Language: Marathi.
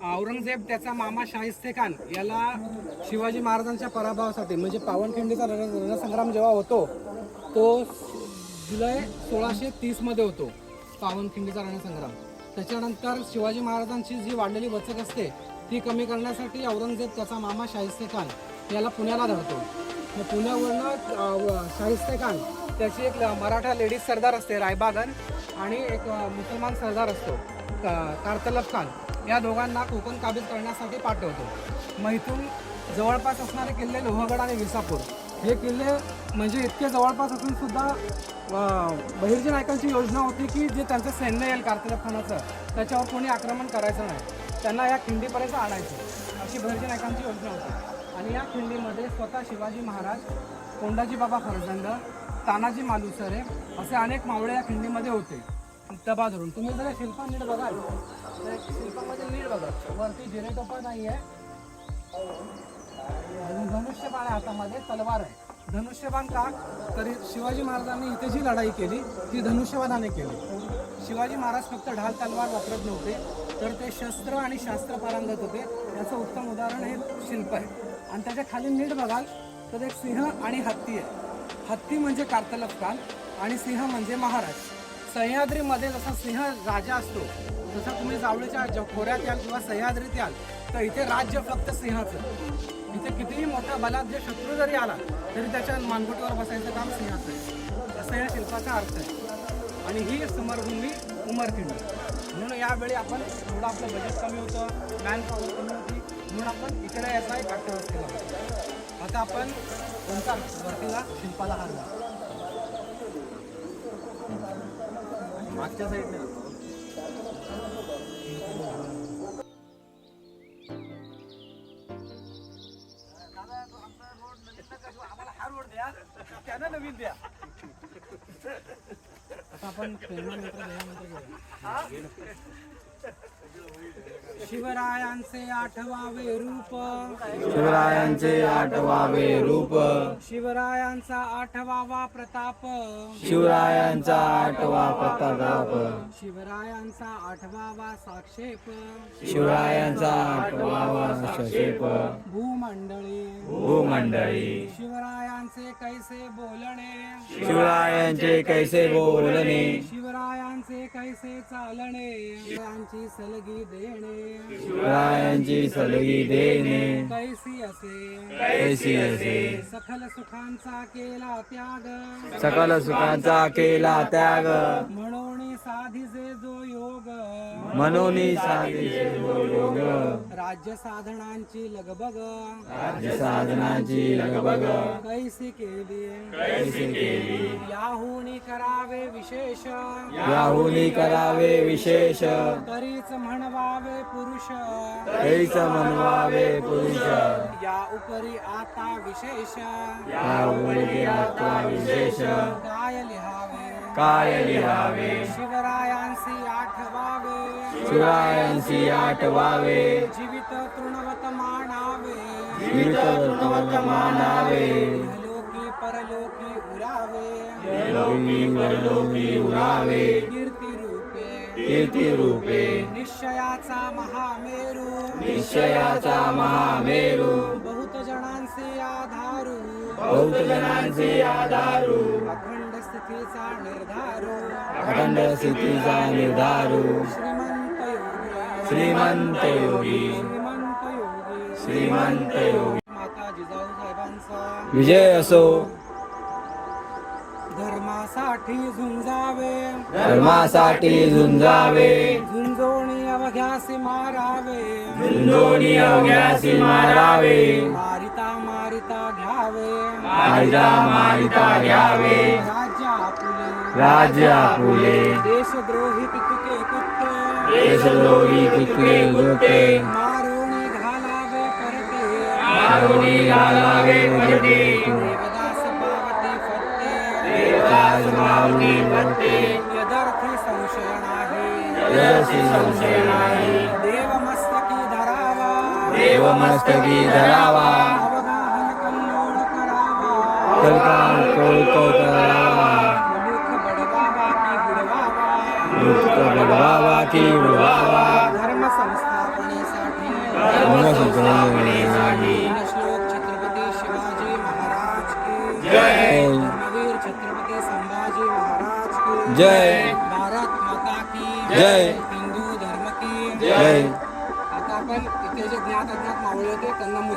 औरंगजेब त्याचा मामा शाहिस्ते खान याला शिवाजी महाराजांच्या पराभवासाठी म्हणजे पावनखिंडीचा रणसंग्राम जेव्हा होतो तो जुलै 1630 मध्ये होतो पावनखिंडीचा रणसंग्राम. त्याच्यानंतर शिवाजी महाराजांची जी वाढलेली वचक असते ती कमी करण्यासाठी औरंगजेब त्याचा मामा शाहिस्ते खान याला पुण्याला धरतो. मग पुण्यावरनं शाहिस्ते खान त्याची एक मराठा लेडीज सरदार असते रायबागन आणि एक मुसलमान सरदार असतो कारतलब खान, या दोघांना कोकण काबीज करण्यासाठी पाठवतो. मग इथून जवळपास असणारे किल्ले लोहगड आणि विसापूर हे किल्ले म्हणजे इतके जवळपास असून सुद्धा बहिर्जी नायकांची योजना होती की जे त्यांचं सैन्य येईल कारतलब खानाचं त्याच्यावर कोणी आक्रमण करायचं नाही, त्यांना या खिंडीपर्यंत आणायचं अशी बहिर्जी नायकांची योजना होती. आणि या खिंडीमध्ये स्वतः शिवाजी महाराज, कोंडाजी बाबा फर्जंद, तानाजी मालुसरे असे अनेक मावळे या खिंडीमध्ये होते तबा धरून. तुम्ही जर शिल्पा नीट बघाल तर शिल्पामध्ये नीट बघा, वरती जिरेटोपा नाही आहे, धनुष्यबाण आहे हातामध्ये, तलवार आहे. धनुष्यबाण का? तरी शिवाजी महाराजांनी इथे जी लढाई केली ती धनुष्यबाणाने केली. शिवाजी महाराज फक्त ढाल तलवार वापरत नव्हते तर ते शस्त्र आणि शास्त्र पारंगत होते. याचं उत्तम उदाहरण हे शिल्प आहे. आणि त्याच्या खाली नीट बघाल तर एक सिंह आणि हत्ती आहे. हत्ती म्हणजे कारतलब खान आणि सिंह म्हणजे महाराज. सह्याद्रीमध्ये जसा सिंह राजा असतो जसं तुम्ही जावळीच्या खोऱ्यात याल किंवा सह्याद्रीत याल तर इथे राज्य फक्त सिंहाचं. इथे कितीही मोठा बलाढ्य शत्रू जरी आला तरी त्याच्या मानगुटीवर बसायचं काम सिंहाचं आहे, असं या शिल्पाचा अर्थ आहे. आणि ही समरभूमी उमरखिंड. म्हणून यावेळी आपण थोडं आपलं बजेट कमी होतं, मॅन पॉवर कमी होती म्हणून आपण इकडे याचा एक अट्टहास केला. आता आपण ओंकार वरतीला शिल्पाला हरला मागच्या साईडने आम्हाला हा रोड द्या त्यांना नवीन द्या. आता आपण शिवरायांचे आठवावे रूप, शिवरायांचे आठवावे रूप, शिवरायांचा आठवावा प्रताप, शिवरायांचा आठवा प्रताप, शिवरायांचा आठवावा साक्षेप, शिवरायांचा आठवावा साक्षेप, भूमंडळी भूमंडळी, शिवरायांचे कैसे बोलणे, शिवरायांचे कैसे बोलणे, शिवरायांचे कैसे चालणे, शिवरायांची सलगी देणे, शिवरायांची सलगी देणे, कैसी असे कैसी असे, सखल सुखांचा केला त्याग, सकल सुखांचा केला त्याग, म्हणून साधिसे जो योग, मनोनी साधीचे जो योग, राज्य साधनांची लगबग, राज्य साधनाची लगबग, कैसी केली, कैसी केली, याहुनी करावे विशेष, याहुनी करावे विशेष, तरीच म्हणवावे पुरुष, तैस म्हणवावे पुरुष, या उपरी आता विशेष, या उलटी आता विशेष, काय लिहावे, काय लिहावे, शिवरायांसी आठवावे, शिवरायांसी आठवावे, जीवित तृणवत मानावे, जीवित तृणवत मानावे, लोकी परलोकी उरावे, लोकी परलोकी उरावे, कीर्ती रूपे, कीर्ती रूपे, निश्चयाचा महामेरू, निश्चयाचा महामेरू, बहुत जणांचे आधारू, बहुत जणांचे आधारू, अखंड स्थितीचा निर्धारू, अखंड स्थितीचा निर्धारू, श्रीमंत योगी, श्रीमंत योगी, श्रीमंत योगी, श्रीमंत योगी. माता जिजाऊ साहेबांचा विजय असो. धर्मासाठी झुंजावे, धर्मासाठी झुंजावे, झुंजोणी अवघ्यासी मारावे, झुंजोणी अवघ्यासी मारावे, मारिता मारिता घ्यावे, मारिता मारिता घ्यावे, राज्य आपुले, राज्य आपुले, देशद्रोही तुके कुत्ते, देशद्रोही कुत्रे गुत्ते, मारोणी घालावे परते, मारुनी घालावे परते, देवदास पावती फत्ते, देवदास मारुनी फत्ते, यदर्थी संशय नाही, यदर्थी संशय नाही, देवमस्तकी धरावा, देवमस्तकी धरावा, अवगाहन कल्लोळ करावा, कल्काळ कोळको करावा, मुलूक बडवावा की बुडवावा, मुक्त बडवावा की उडवावा, धर्म संस्थापनेसाठी श्लोक छत्रपती शिवाजी महाराज की जय. धर्मवीर छत्रपती संभाजी महाराज की जय. भारत माता की जय. हिंदू धर्म की जय. आता आपण इथे जे ज्ञात अज्ञात मावळे होते त्यांना